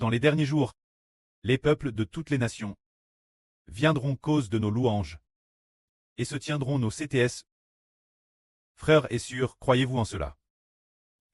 Dans les derniers jours, les peuples de toutes les nations viendront cause de nos louanges et se tiendront nos CTS. Frères et sœurs, croyez-vous en cela?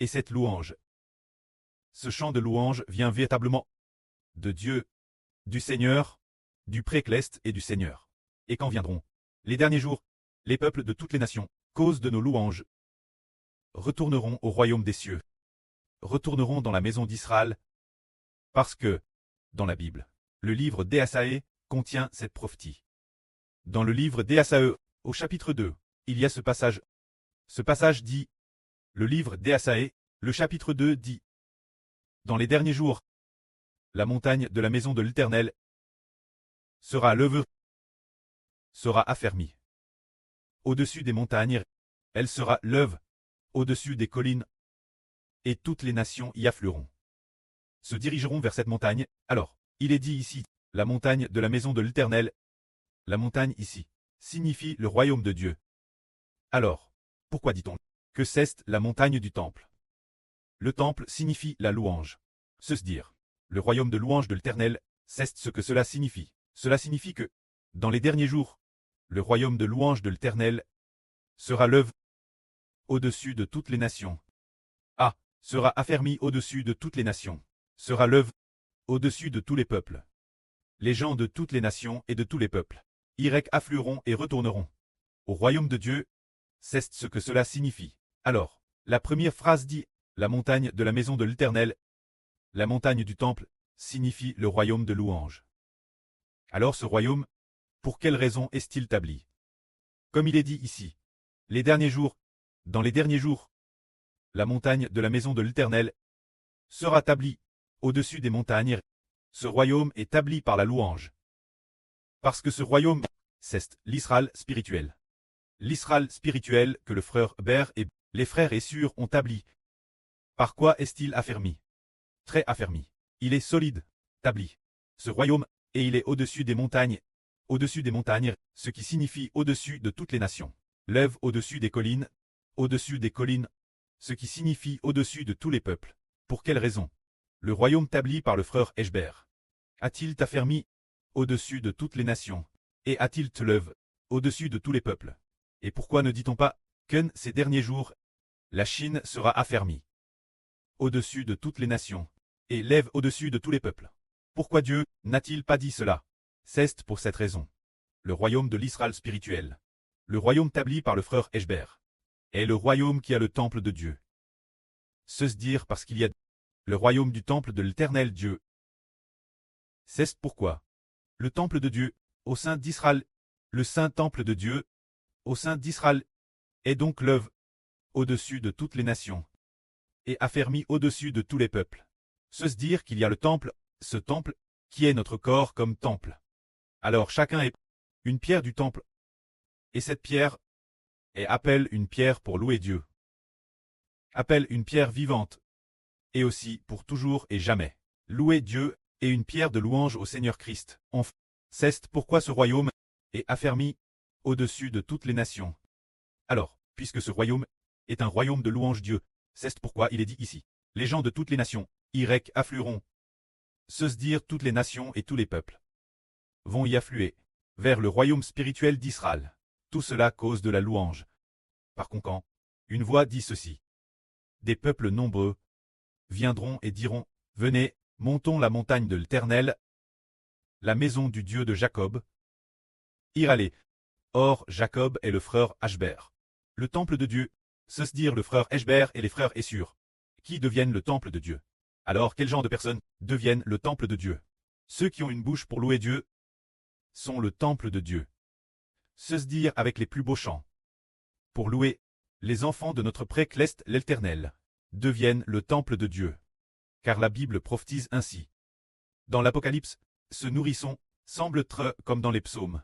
Et cette louange, ce chant de louange vient véritablement de Dieu, du Seigneur, du Précleste et du Seigneur. Et quand viendront les derniers jours, les peuples de toutes les nations, cause de nos louanges, retourneront au royaume des cieux, retourneront dans la maison d'Israël, parce que, dans la Bible, le livre d'Ésaïe contient cette prophétie. Dans le livre d'Ésaïe, au chapitre 2, il y a ce passage. Ce passage dit, le livre d'Ésaïe, le chapitre 2 dit, dans les derniers jours, la montagne de la maison de l'Éternel sera levée, sera affermie. Au-dessus des montagnes, elle sera levée, au-dessus des collines, et toutes les nations y afflueront. Se dirigeront vers cette montagne. Alors, il est dit ici, la montagne de la maison de l'Éternel. La montagne ici signifie le royaume de Dieu. Alors, pourquoi dit-on que c'est la montagne du temple? Le temple signifie la louange. Se dire, le royaume de louange de l'Éternel, c'est ce que cela signifie. Cela signifie que, dans les derniers jours, le royaume de louange de l'Éternel sera levé au-dessus de toutes les nations. Sera affermi au-dessus de toutes les nations. Sera levé au-dessus de tous les peuples. Les gens de toutes les nations et de tous les peuples afflueront et retourneront au royaume de Dieu. C'est ce que cela signifie. Alors, la première phrase dit, la montagne de la maison de l'Éternel, la montagne du temple, signifie le royaume de louange. Alors ce royaume, pour quelle raison est-il établi? Comme il est dit ici, les derniers jours, dans les derniers jours, la montagne de la maison de l'Éternel sera établie au-dessus des montagnes. Ce royaume est établi par la louange. Parce que ce royaume, c'est l'Israël spirituel. L'Israël spirituel que le frère Hébert et les frères et sœurs ont établi. Par quoi est-il affermi? Très affermi. Il est solide, établi. Ce royaume, et il est au-dessus des montagnes, ce qui signifie au-dessus de toutes les nations. Lève au-dessus des collines, ce qui signifie au-dessus de tous les peuples. Pour quelle raison? Le royaume établi par le frère Hébert a-t-il affermi au-dessus de toutes les nations, et a-t-il te lève au-dessus de tous les peuples? Et pourquoi ne dit-on pas que ces derniers jours, la Chine sera affermie au-dessus de toutes les nations, et lève au-dessus de tous les peuples? Pourquoi Dieu n'a-t-il pas dit cela? C'est pour cette raison. Le royaume de l'Israël spirituel, le royaume établi par le frère Hébert, est le royaume qui a le temple de Dieu. Se dire parce qu'il y a le royaume du temple de l'Éternel Dieu. C'est pourquoi le temple de Dieu, au sein d'Israël, le saint temple de Dieu, au sein d'Israël, est donc lève au-dessus de toutes les nations, et affermi au-dessus de tous les peuples. Se dire qu'il y a le temple, ce temple, qui est notre corps comme temple. Alors chacun est une pierre du temple, et cette pierre appelle une pierre pour louer Dieu. Appelle une pierre vivante, et aussi pour toujours et jamais. Louer Dieu et une pierre de louange au Seigneur Christ. C'est pourquoi ce royaume est affermi au-dessus de toutes les nations. Alors, puisque ce royaume est un royaume de louange Dieu, c'est pourquoi il est dit ici. Les gens de toutes les nations, afflueront. Se dire toutes les nations et tous les peuples vont y affluer vers le royaume spirituel d'Israël. Tout cela cause de la louange. Par conséquent, une voix dit ceci. Des peuples nombreux viendront et diront, venez, montons la montagne de l'Éternel, la maison du Dieu de Jacob. Iralé. Or, Jacob est le frère Hébert. Le temple de Dieu, se dire le frère Hébert et les frères Essur, qui deviennent le temple de Dieu. Alors, quel genre de personnes deviennent le temple de Dieu? Ceux qui ont une bouche pour louer Dieu sont le temple de Dieu. Se dire avec les plus beaux chants. Pour louer, les enfants de notre Précleste l'Éternel deviennent le temple de Dieu. Car la Bible prophétise ainsi. Dans l'Apocalypse, ce nourrisson semble être comme dans les psaumes.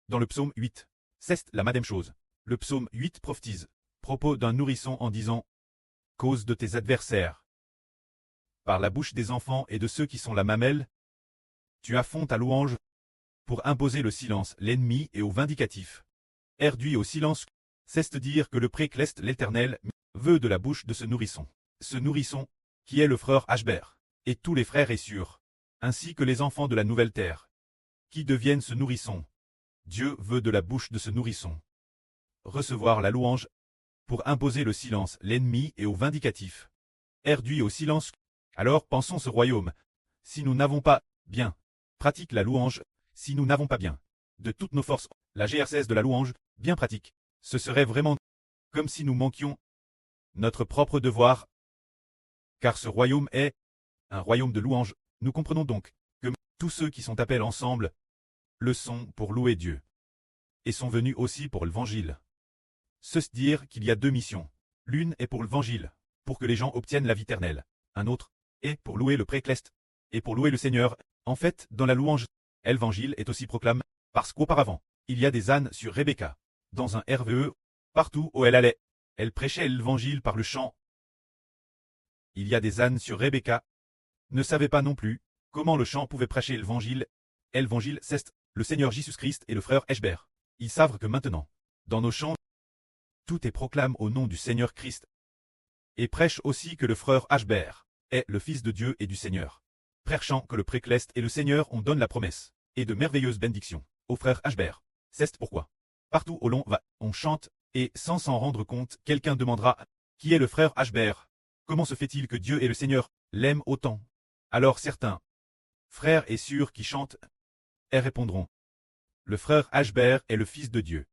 Dans le psaume 8, c'est la même chose. Le psaume 8 prophétise, propos d'un nourrisson en disant « Cause de tes adversaires. Par la bouche des enfants et de ceux qui sont la mamelle, tu affonds ta louange pour imposer le silence l'ennemi et au vindicatif. Erduit au silence, c'est dire que le Précleste l'Éternel veut de la bouche de ce nourrisson. Ce nourrisson, qui est le frère Hébert, et tous les frères Essur, ainsi que les enfants de la nouvelle terre, qui deviennent ce nourrisson. Dieu veut de la bouche de ce nourrisson recevoir la louange, pour imposer le silence l'ennemi et au vindicatif. Réduit au silence, alors pensons ce royaume. Si nous n'avons pas, bien, pratique la louange, si nous n'avons pas bien, de toutes nos forces, la GR16 de la louange, bien pratique, ce serait vraiment comme si nous manquions notre propre devoir. Car ce royaume est un royaume de louange, nous comprenons donc que tous ceux qui sont appelés ensemble le sont pour louer Dieu, et sont venus aussi pour l'évangile. Ceci dire qu'il y a deux missions. L'une est pour l'évangile, pour que les gens obtiennent la vie éternelle. Un autre est pour louer le précleste, et pour louer le Seigneur. En fait, dans la louange, l'évangile est aussi proclamé, parce qu'auparavant, il y a des ânes sur Rebecca. Dans un RVE, partout où elle allait, elle prêchait l'évangile par le chant. Il y a des ânes sur Rebecca. Ne savait pas non plus comment le chant pouvait prêcher l'évangile. L'évangile, c'est le Seigneur Jésus-Christ et le frère Eschber. Ils savent que maintenant, dans nos chants, tout est proclame au nom du Seigneur Christ. Et prêche aussi que le frère Ashber est le Fils de Dieu et du Seigneur. Prêchant que le précleste et le Seigneur on donne la promesse, et de merveilleuses bénédictions, au frère Ashber. C'est pourquoi, partout où l'on va, on chante, et sans s'en rendre compte, quelqu'un demandera, qui est le frère Ashber? Comment se fait-il que Dieu et le Seigneur l'aiment autant? Alors certains frères et sœurs qui chantent, et répondront, le frère Ashber est le Fils de Dieu.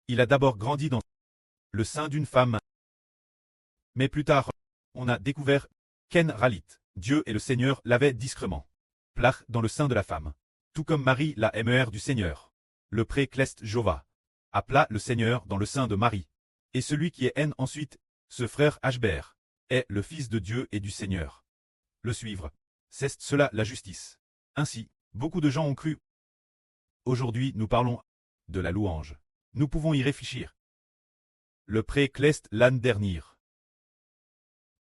Il a d'abord grandi dans le sein d'une femme. Mais plus tard, on a découvert qu'En Ralit, Dieu et le Seigneur l'avaient discrètement placé dans le sein de la femme. Tout comme Marie la MER du Seigneur. Le précleste Jova appela le Seigneur dans le sein de Marie. Et celui qui est N ensuite, ce frère Ashber, est le Fils de Dieu et du Seigneur. Le suivre, c'est cela la justice. Ainsi, beaucoup de gens ont cru. Aujourd'hui, nous parlons de la louange. Nous pouvons y réfléchir. Le précleste l'année dernière.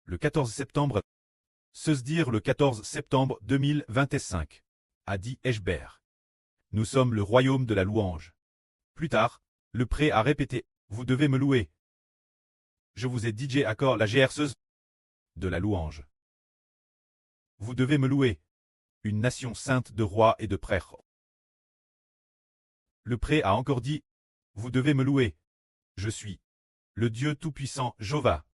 Le 14 septembre. Se dire le 14 septembre 2025. A dit Eschber. Nous sommes le royaume de la louange. Plus tard, le pré a répété, vous devez me louer. Je vous ai DJ accord la GR16 de la louange. Vous devez me louer. Une nation sainte de rois et de prêtres. Le pré a encore dit, vous devez me louer. Je suis le Dieu Tout-Puissant, Jova.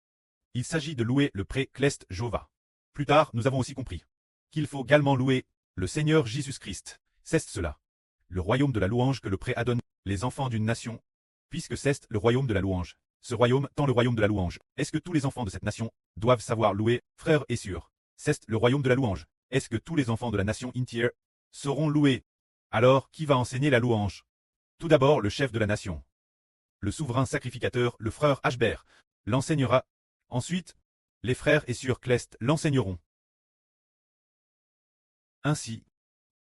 Il s'agit de louer le précleste Jova. Plus tard, nous avons aussi compris qu'il faut également louer le Seigneur Jésus-Christ. C'est cela. Le royaume de la louange que le pré a donné les enfants d'une nation, puisque c'est le royaume de la louange. Ce royaume, tant le royaume de la louange. Est-ce que tous les enfants de cette nation doivent savoir louer, frères et sœurs? C'est le royaume de la louange. Est-ce que tous les enfants de la nation entière sauront louer? Alors, qui va enseigner la louange? Tout d'abord, le chef de la nation. Le souverain sacrificateur, le frère Ashber, l'enseignera. Ensuite, les frères et sœurs Clest l'enseigneront. Ainsi,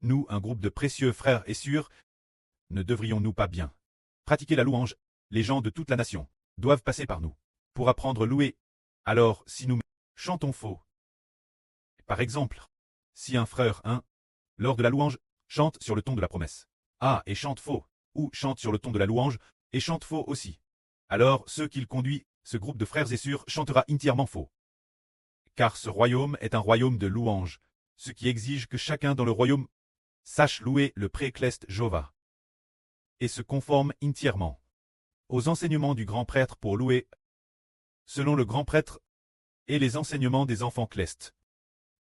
nous, un groupe de précieux frères et sœurs, ne devrions-nous pas bien pratiquer la louange? Les gens de toute la nation doivent passer par nous pour apprendre à louer. Alors, si nous chantons faux, par exemple, si un frère, lors de la louange, chante sur le ton de la promesse, et chante faux, ou chante sur le ton de la louange, et chante faux aussi. Alors, ceux qu'il conduit, ce groupe de frères et sœurs chantera entièrement faux. Car ce royaume est un royaume de louange, ce qui exige que chacun dans le royaume sache louer le précleste Jova et se conforme entièrement aux enseignements du grand prêtre pour louer, selon le grand prêtre, et les enseignements des enfants clest,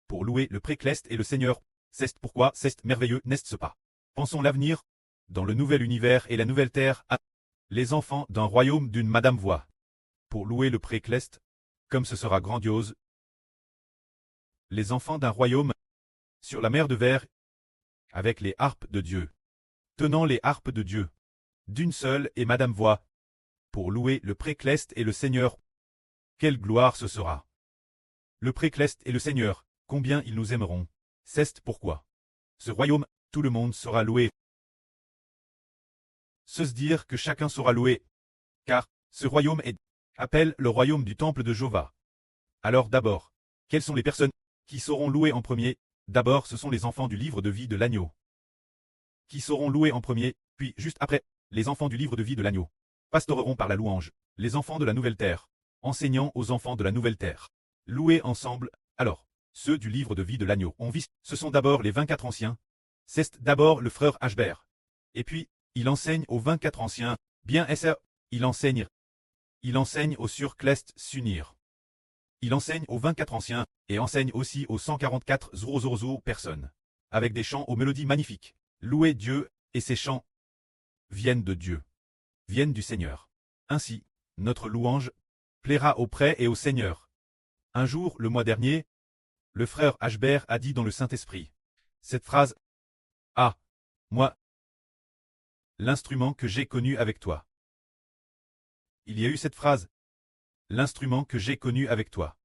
pour louer le précleste et le Seigneur. C'est pourquoi c'est merveilleux, n'est-ce pas? Pensons l'avenir, dans le nouvel univers et la nouvelle terre, les enfants d'un royaume d'une Madame Voix, pour louer le précleste, comme ce sera grandiose. Les enfants d'un royaume, sur la mer de verre, avec les harpes de Dieu, tenant les harpes de Dieu, d'une seule et Madame Voix, pour louer le précleste et le Seigneur. Quelle gloire ce sera! Le précleste et le Seigneur, combien ils nous aimeront. C'est pourquoi ce royaume, tout le monde sera loué. Se dire que chacun sera loué, car ce royaume appelle le royaume du temple de Jova. Alors d'abord, quelles sont les personnes qui sauront louer en premier? D'abord, ce sont les enfants du livre de vie de l'agneau, qui sauront louer en premier, puis juste après, les enfants du livre de vie de l'agneau pastoreront par la louange, les enfants de la nouvelle terre, enseignant aux enfants de la nouvelle terre. Louer ensemble, alors, Ceux du livre de vie de l'agneau ont vu, ce sont d'abord les 24 anciens. C'est d'abord le frère Ashbert. Et puis, il enseigne aux 24 anciens, bien est-ce, il enseigne au surclest s'unir. Il enseigne aux 24 anciens, et enseigne aussi aux 144 personnes. Avec des chants aux mélodies magnifiques. Louez Dieu, et ces chants viennent de Dieu. Viennent du Seigneur. Ainsi, notre louange plaira au prêtre et au Seigneur. Un jour, le mois dernier, le frère Ashbert a dit dans le Saint-Esprit cette phrase: Ah, moi, l'instrument que j'ai connu avec toi. Il y a eu cette phrase, l'instrument que j'ai connu avec toi,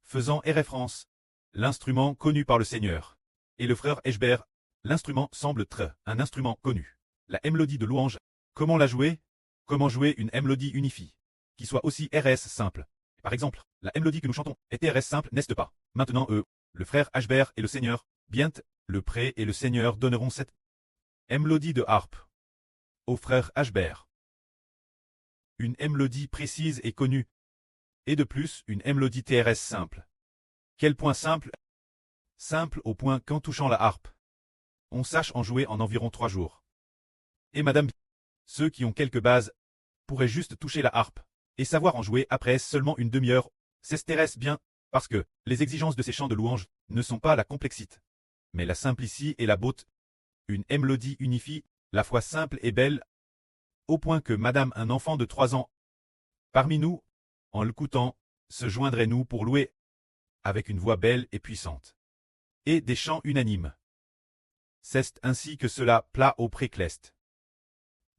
faisant référence, l'instrument connu par le Seigneur. Et le frère Ashbert, l'instrument semble être un instrument connu. La mélodie de louange, comment la jouer? Comment jouer une mélodie unifiée, qui soit aussi RS simple? Par exemple, la mélodie que nous chantons est RS simple, n'est-ce pas? Maintenant le frère Ashbert et le Seigneur, bien, le prêtre et le Seigneur donneront cette mélodie de harpe au frère Ashbert. Une mélodie précise et connue, et de plus une mélodie TRS simple. Quel point simple? Simple au point qu'en touchant la harpe, on sache en jouer en environ 3 jours. Et madame, ceux qui ont quelques bases pourraient juste toucher la harpe et savoir en jouer après seulement une demi-heure. C'est TRS bien, parce que les exigences de ces chants de louange ne sont pas la complexité, mais la simplicité et la beauté. Une mélodie unifie, la fois simple et belle, au point que madame un enfant de 3 ans, parmi nous, en l'écoutant, se joindrait nous pour louer, avec une voix belle et puissante. Et des chants unanimes. C'est ainsi que cela plat au précleste.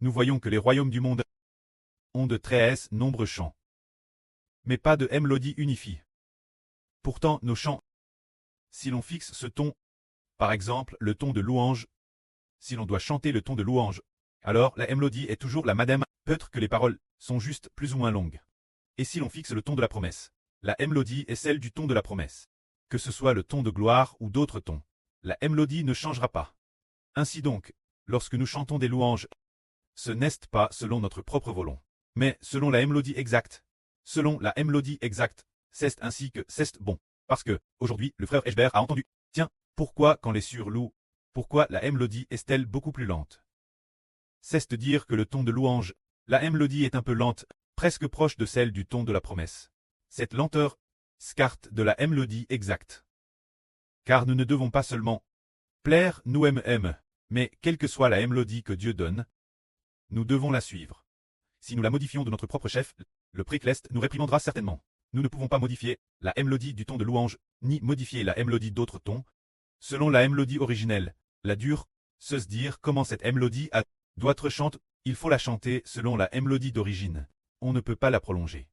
Nous voyons que les royaumes du monde ont de très nombreux chants, mais pas de mélodie unifiée. Pourtant nos chants, si l'on fixe ce ton, par exemple le ton de louange, si l'on doit chanter le ton de louange, alors la mélodie est toujours la madame, peut-être que les paroles sont juste plus ou moins longues. Et si l'on fixe le ton de la promesse, la mélodie est celle du ton de la promesse. Que ce soit le ton de gloire ou d'autres tons, la mélodie ne changera pas. Ainsi donc, lorsque nous chantons des louanges, ce n'est pas selon notre propre volonté, mais selon la mélodie exacte. Selon la mélodie exacte, c'est ainsi que c'est bon. Parce que, aujourd'hui, le frère Ashbert a entendu. Tiens, pourquoi quand les surlouent, pourquoi la mélodie est-elle beaucoup plus lente? C'est de dire que le ton de louange, la mélodie est un peu lente, presque proche de celle du ton de la promesse. Cette lenteur s'écarte de la mélodie exacte. Car nous ne devons pas seulement plaire nous aime, mais quelle que soit la mélodie que Dieu donne, nous devons la suivre. Si nous la modifions de notre propre chef, le précleste nous réprimandera certainement. Nous ne pouvons pas modifier la mélodie du ton de louange, ni modifier la mélodie d'autres tons. Selon la mélodie originelle, la dure, se dire comment cette mélodie doit être chante, il faut la chanter selon la mélodie d'origine. On ne peut pas la prolonger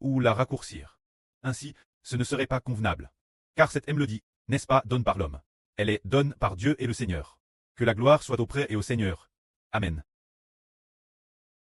ou la raccourcir. Ainsi, ce ne serait pas convenable. Car cette mélodie, n'est-ce pas, donne par l'homme. Elle est donne par Dieu et le Seigneur. Que la gloire soit auprès et au Seigneur. Amen.